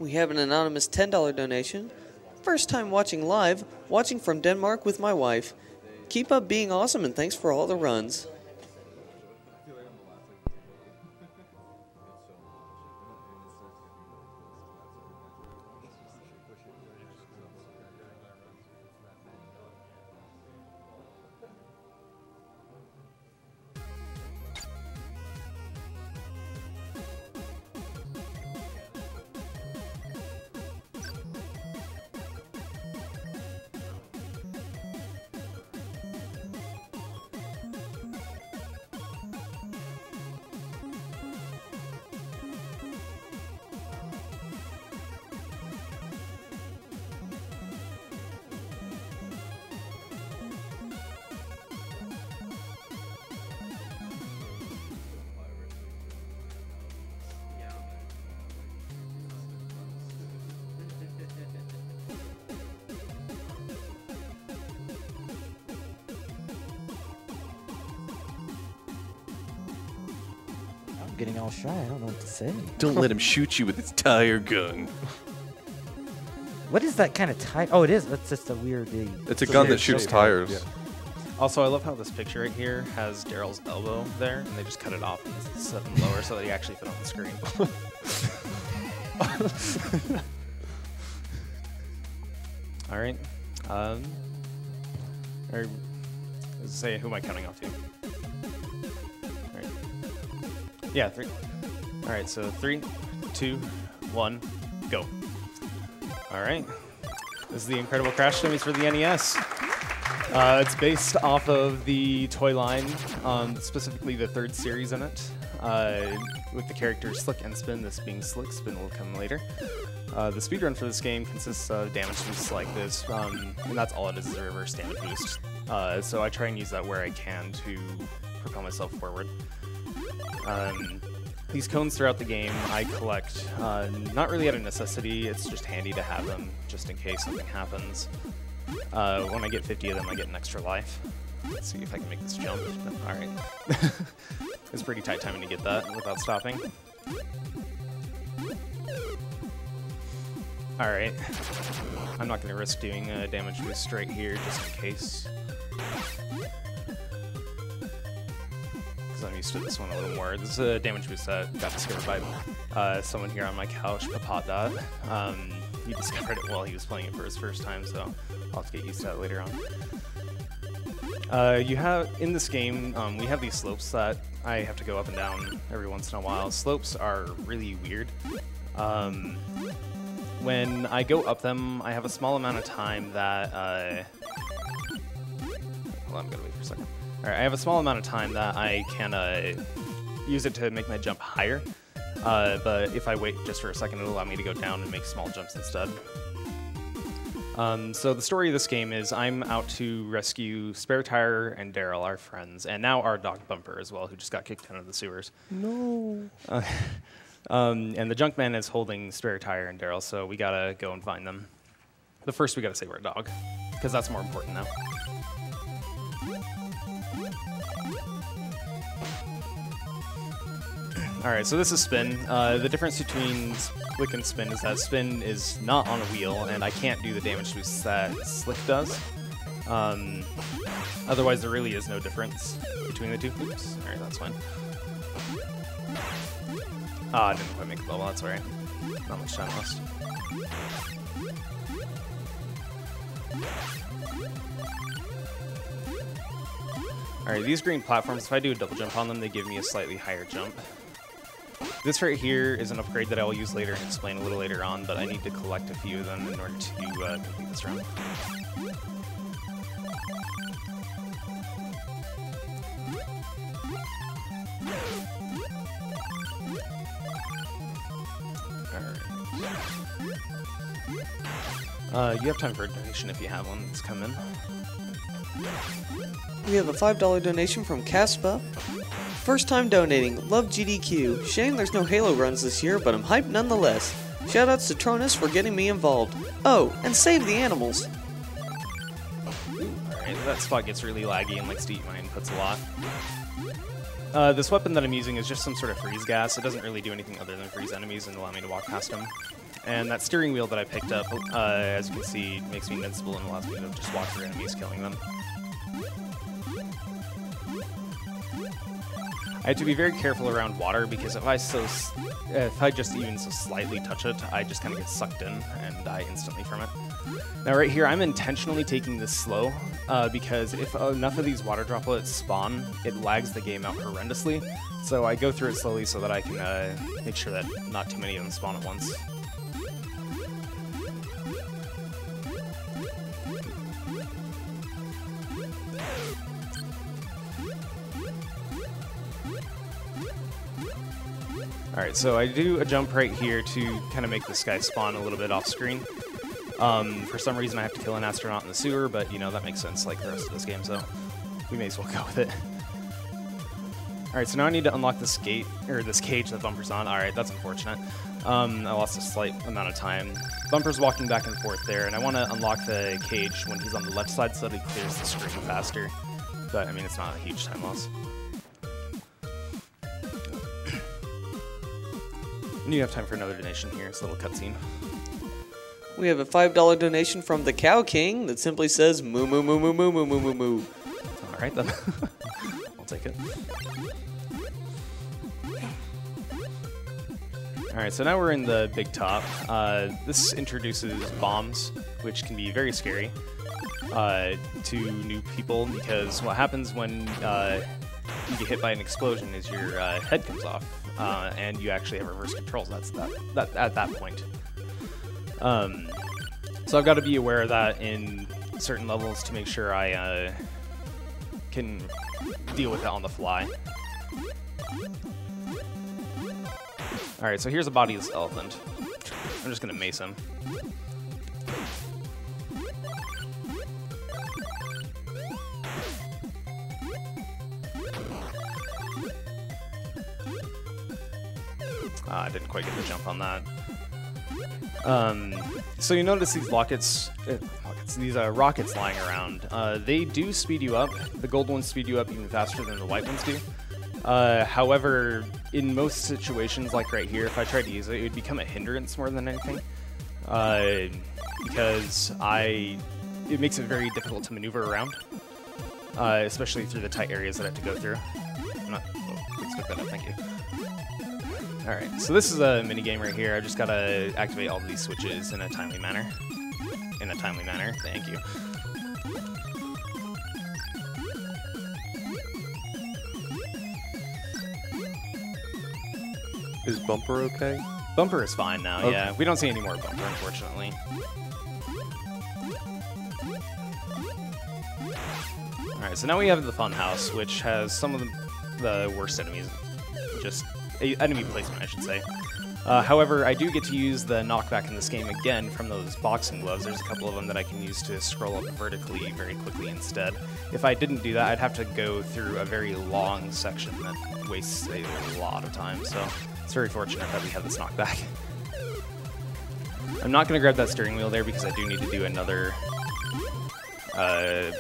We have an anonymous $10 donation. First time watching live, watching from Denmark with my wife. Keep up being awesome and thanks for all the runs. Getting all shy. I don't know what to say. Don't let him shoot you with his tire gun. What is that kind of tire? Oh, it is. That's just a weird. It's a gun that shoots tires. Yeah. Also, I love how this picture right here has Daryl's elbow there, and they just cut it off and set him lower so that he actually fit on the screen. All right. Or say, who am I counting off to? All right. Yeah, 3. All right, so 3, 2, 1, go. All right. This is the Incredible Crash Dummies for the NES. It's based off of the toy line, specifically the 3rd series in it, with the characters Slick and Spin, this being Slick, Spin will come later. The speedrun for this game consists of damage boosts like this, and that's all it is a reverse damage boost. So I try and use that where I can to propel myself forward. These cones throughout the game I collect, not really out of necessity, it's just handy to have them just in case something happens. When I get 50 of them, I get an extra life. Let's see if I can make this jump. Alright. It's pretty tight timing to get that without stopping. Alright. I'm not going to risk doing a damage boost right here just in case. I'm used to this one a little more. This is a damage boost that got discovered by someone here on my couch, Papat. He discovered it while he was playing it for his first time, so I'll have to get used to that later on. You have, in this game, we have these slopes that I have to go up and down every once in a while. Slopes are really weird. When I go up them, I have a small amount of time that... Hold on, I'm gonna wait for a second. Alright, I have a small amount of time that I can use it to make my jump higher, but if I wait just for a second, it'll allow me to go down and make small jumps instead. So the story of this game is I'm out to rescue Spare Tire and Daryl, our friends, and now our dog Bumper as well, who just got kicked out of the sewers. No. And the Junkman is holding Spare Tire and Daryl, so we gotta go and find them. But first we gotta save our dog, because that's more important now. Alright, so this is Spin. The difference between Slick and Spin is that Spin is not on a wheel, and I can't do the damage boosts that Slick does. Otherwise, there really is no difference between the two. Oops. Alright, that's fine. I didn't quite make the level, that's alright. Not much time lost. Alright, these green platforms, if I do a double jump on them, they give me a slightly higher jump. This right here is an upgrade that I will use later and explain a little later on, but I need to collect a few of them in order to complete this round. Alright. You have time for a donation if you have one that's come in. We have a $5 donation from Caspa. First time donating. Love GDQ. Shame there's no Halo runs this year, but I'm hyped nonetheless. Shoutouts to Tronus for getting me involved. Oh, and save the animals. Alright, that spot gets really laggy and likes to eat my inputs a lot. This weapon that I'm using is just some sort of freeze gas. It doesn't really do anything other than freeze enemies and allow me to walk past them. And that steering wheel that I picked up, as you can see, makes me invincible and allows me to just walk through enemies, killing them. I have to be very careful around water because if I just even so slightly touch it, I just kind of get sucked in and die instantly from it. Now right here, I'm intentionally taking this slow because if enough of these water droplets spawn, it lags the game out horrendously. So I go through it slowly so that I can make sure that not too many of them spawn at once. Alright, so I do a jump right here to kind of make this guy spawn a little bit off screen. For some reason I have to kill an astronaut in the sewer, but you know, that makes sense like the rest of this game, so we may as well go with it. Alright, so now I need to unlock this gate, or this cage that Bumper's on. Alright, that's unfortunate. I lost a slight amount of time. Bumper's walking back and forth there, and I want to unlock the cage when he's on the left side so that he clears the screen faster. But, I mean, it's not a huge time loss. And you have time for another donation here. It's a little cutscene. We have a $5 donation from the Cow King that simply says moo moo moo moo moo moo moo moo moo. Alright then. I'll take it. Alright, so now we're in the big top. This introduces bombs, which can be very scary to new people, because what happens when you get hit by an explosion is your head comes off, and you actually have reverse controls. That's that at that point. So I've got to be aware of that in certain levels to make sure I can deal with it on the fly. Alright, so here's the body of this elephant. I'm just going to mace him. I didn't quite get the jump on that. So you notice these these rockets lying around. They do speed you up. The gold ones speed you up even faster than the white ones do. However, in most situations, like right here, if I tried to use it, it would become a hindrance more than anything. Because it makes it very difficult to maneuver around, especially through the tight areas that I have to go through. Let's pick that up, thank you. Alright, so this is a minigame right here. I just gotta activate all of these switches in a timely manner. Thank you. Is Bumper okay? Bumper is fine now, Okay. yeah. We don't see any more Bumper, unfortunately. Alright, so now we have the fun house, which has some of the worst enemies. Just enemy placement, I should say. However, I do get to use the knockback in this game again from those boxing gloves. There's a couple of them that I can use to scroll up vertically very quickly instead. If I didn't do that, I'd have to go through a very long section that wastes a lot of time, so it's very fortunate that we have this knockback. I'm not going to grab that steering wheel there because I do need to do another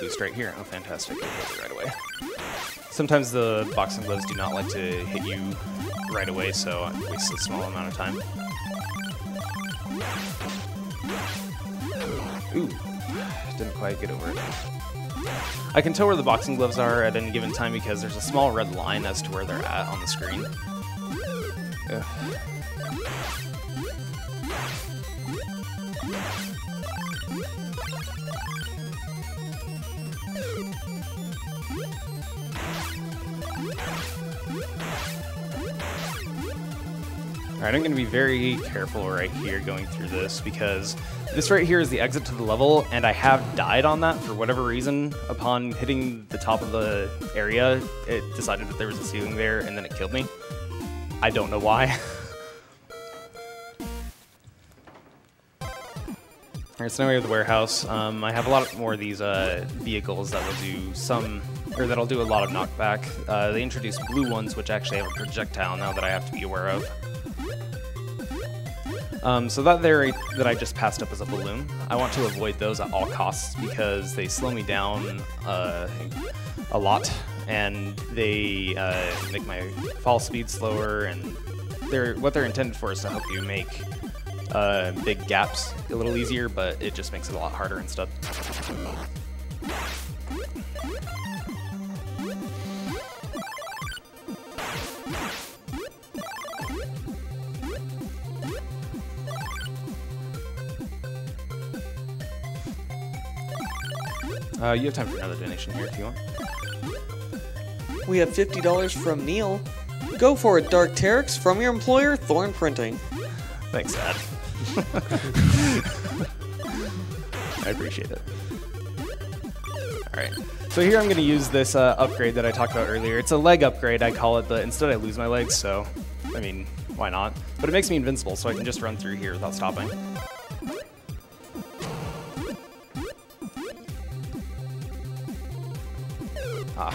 boost right here. Oh, fantastic. I hit it right away. Sometimes the boxing gloves do not like to hit you right away, so it wastes a small amount of time. Ooh, didn't quite get over it. I can tell where the boxing gloves are at any given time because there's a small red line as to where they're at on the screen. Ugh. Alright, I'm going to be very careful right here going through this because this right here is the exit to the level, and I have died on that for whatever reason. Upon hitting the top of the area, it decided that there was a ceiling there, and then it killed me. I don't know why. Alright, so now we have the warehouse. I have a lot more of these vehicles that will do that'll do a lot of knockback. They introduced blue ones, which actually have a projectile now that I have to be aware of. So that there that I just passed up as a balloon, I want to avoid those at all costs because they slow me down a lot, and they make my fall speed slower, and what they're intended for is to help you make big gaps a little easier, but it just makes it a lot harder instead. You have time for another donation here if you want. We have $50 from Neil. Go for it, DarkTerrex, from your employer, Thorn Printing. Thanks, Dad. I appreciate it. Alright, so here I'm going to use this upgrade that I talked about earlier. It's a leg upgrade, I call it, but instead I lose my legs, so, I mean, why not? But it makes me invincible, so I can just run through here without stopping. Ah.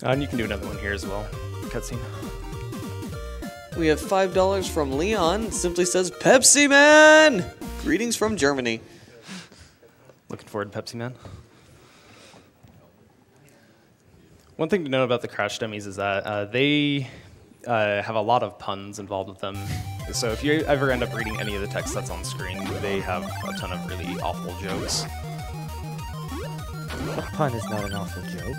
And you can do another one here as well. Cutscene. We have $5 from Leon. It simply says, Pepsi Man! Greetings from Germany. Looking forward to Pepsi Man. One thing to note about the Crash Dummies is that they have a lot of puns involved with them. So if you ever end up reading any of the text that's on screen, they have a ton of really awful jokes. A pun is not an awful joke.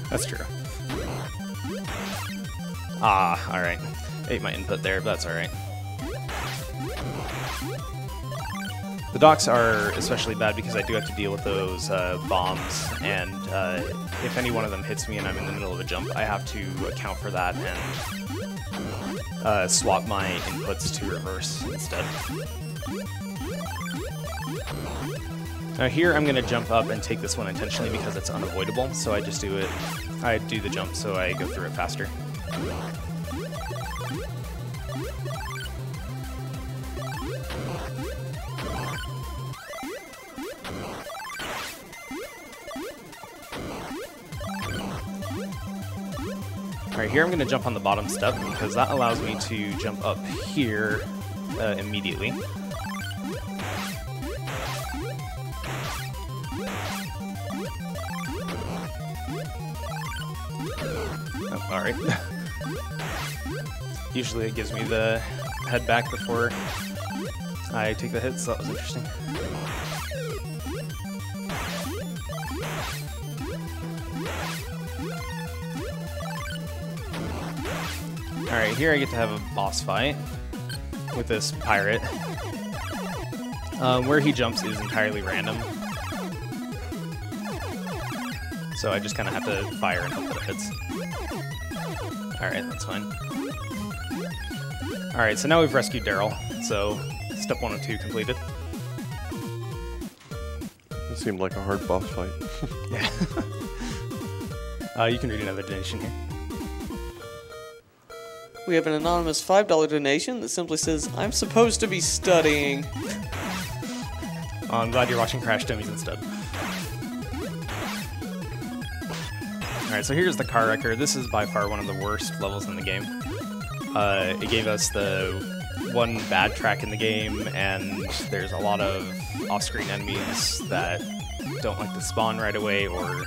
That's true. Ah, alright. Ate my input there, but that's alright. The docks are especially bad because I do have to deal with those bombs, and if any one of them hits me and I'm in the middle of a jump, I have to account for that and swap my inputs to reverse instead. Now here I'm going to jump up and take this one intentionally because it's unavoidable, so I just do it. I do the jump so I go through it faster. Alright, here I'm going to jump on the bottom step because that allows me to jump up here immediately. Oh, alright. Usually it gives me the head back before I take the hit, so that was interesting. Alright, here I get to have a boss fight with this pirate. Where he jumps is entirely random. So I just kind of have to fire and hope that it hits. Alright, that's fine. Alright, so now we've rescued Daryl, so step 1 of 2 completed. It seemed like a hard boss fight. Yeah. You can read another donation here. We have an anonymous $5 donation that simply says, I'm supposed to be studying. Oh, I'm glad you're watching Crash Dummies instead. Alright, so here's the car wrecker. This is by far one of the worst levels in the game. It gave us the one bad track in the game, and there's a lot of off-screen enemies that don't like to spawn right away, or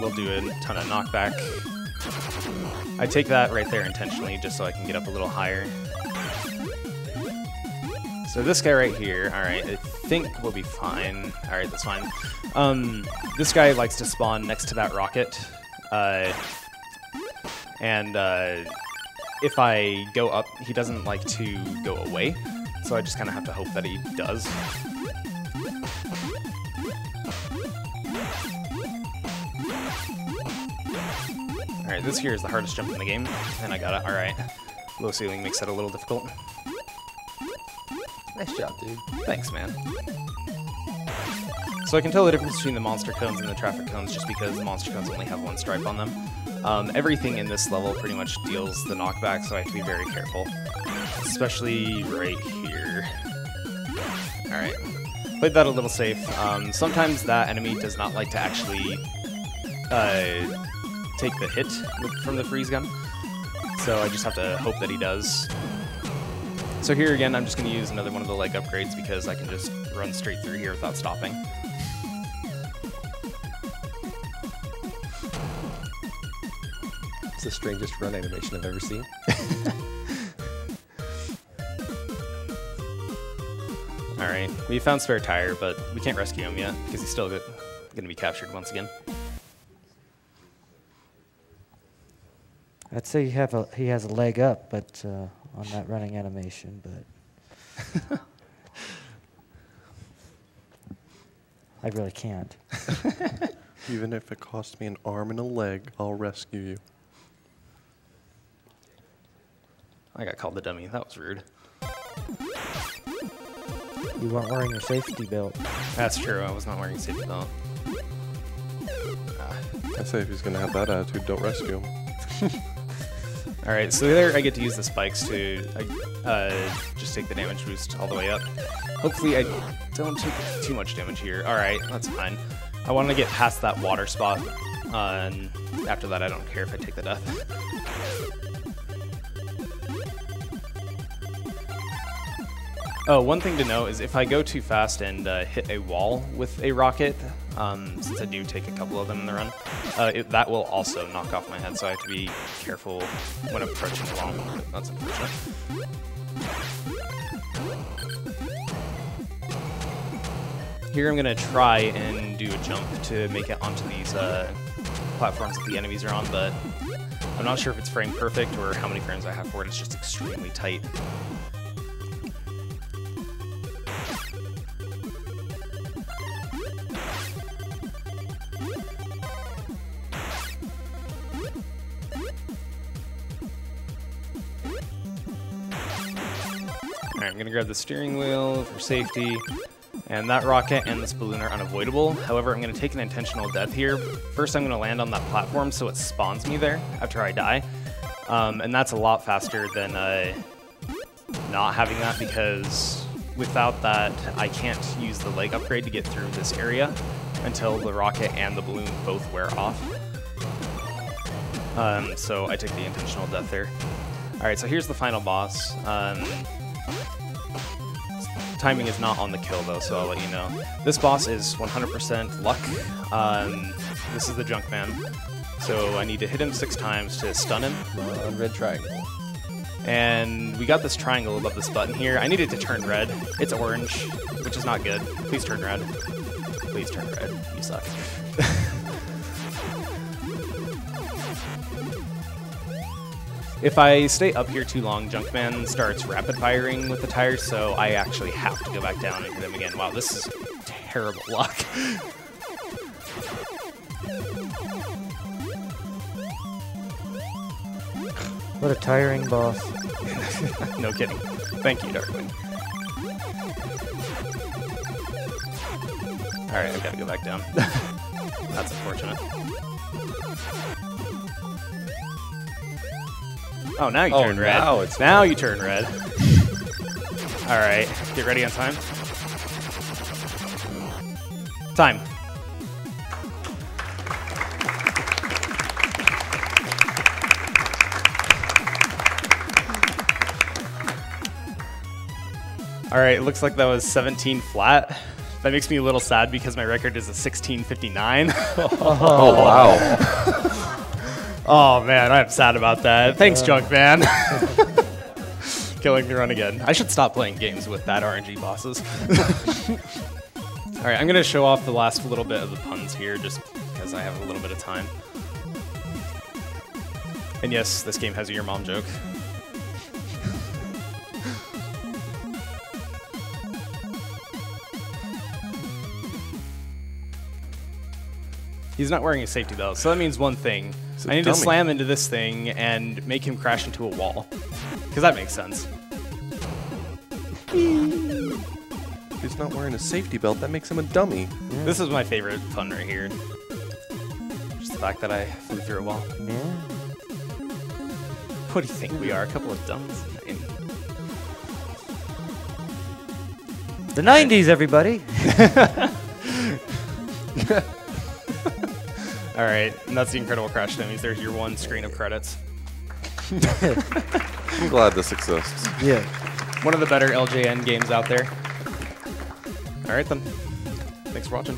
will do a ton of knockback. I take that right there intentionally just so I can get up a little higher. So this guy right here, alright, I think we'll be fine. Alright, that's fine. This guy likes to spawn next to that rocket. If I go up, he doesn't like to go away. So I just kind of have to hope that he does. Alright, this here is the hardest jump in the game, and I got it. Alright. Low ceiling makes it a little difficult. Nice job, dude. Thanks, man. So I can tell the difference between the monster cones and the traffic cones just because the monster cones only have one stripe on them. Everything in this level pretty much deals the knockback, so I have to be very careful. Especially right here. Alright. Played that a little safe. Sometimes that enemy does not like to actually take the hit from the freeze gun. So I just have to hope that he does. So here again, I'm just going to use another one of the leg upgrades because I can just run straight through here without stopping. It's the strangest run animation I've ever seen. Alright, we found Spare Tire, but we can't rescue him yet because he's still going to be captured once again. I'd say he has a leg up, but on that running animation, but I really can't. Even if it costs me an arm and a leg, I'll rescue you. I got called the dummy. That was rude. You weren't wearing your safety belt. That's true. I was not wearing a safety belt. I say if he's going to have that attitude, don't rescue him. Alright, so there I get to use the spikes to just take the damage boost all the way up. Hopefully I don't take too much damage here. Alright, that's fine. I want to get past that water spot, and after that I don't care if I take the death. Oh, one thing to note is if I go too fast and hit a wall with a rocket, since I do take a couple of them in the run, that will also knock off my head, so I have to be careful when approaching the wall. That's unfortunate. Here I'm going to try and do a jump to make it onto these platforms that the enemies are on, but I'm not sure if it's frame perfect or how many frames I have for it. It's just extremely tight. Alright, I'm going to grab the steering wheel for safety, and that rocket and this balloon are unavoidable. However, I'm going to take an intentional death here. First, I'm going to land on that platform so it spawns me there after I die, and that's a lot faster than not having that, because without that, I can't use the leg upgrade to get through this area until the rocket and the balloon both wear off. So I took the intentional death there. Alright, so here's the final boss. Timing is not on the kill though, so I'll let you know. This boss is 100% luck. This is the Junkman. So I need to hit him 6 times to stun him. On red triangle. And we got this triangle above this button here. I need it to turn red. It's orange, which is not good. Please turn red. Please turn red. You suck. If I stay up here too long, Junkman starts rapid firing with the tires, so I actually have to go back down and hit him again. Wow, this is terrible luck. What a tiring boss. No kidding. Thank you, Darkwing. Alright, I gotta go back down. That's unfortunate. Oh, now you turn red. Now you turn red. Alright, get ready on time. Time. Alright, it looks like that was 17 flat. That makes me a little sad because my record is a 16:59. Oh, wow. Oh man, I'm sad about that. Thanks, Junkman. Killing the run again. I should stop playing games with bad RNG bosses. Alright, I'm going to show off the last little bit of the puns here just because I have a little bit of time. And yes, this game has a your mom joke. He's not wearing a safety belt, so that means one thing. I need to slam into this thing and make him crash into a wall. Because that makes sense. He's not wearing a safety belt. That makes him a dummy. Yeah. This is my favorite fun right here. Just the fact that I flew through a wall. Yeah. What do you think we are? A couple of dummies? The 90s, everybody. All right, and that's the Incredible Crash Dummies. There's your one screen of credits. I'm glad this exists. Yeah. One of the better LJN games out there. All right, then. Thanks for watching.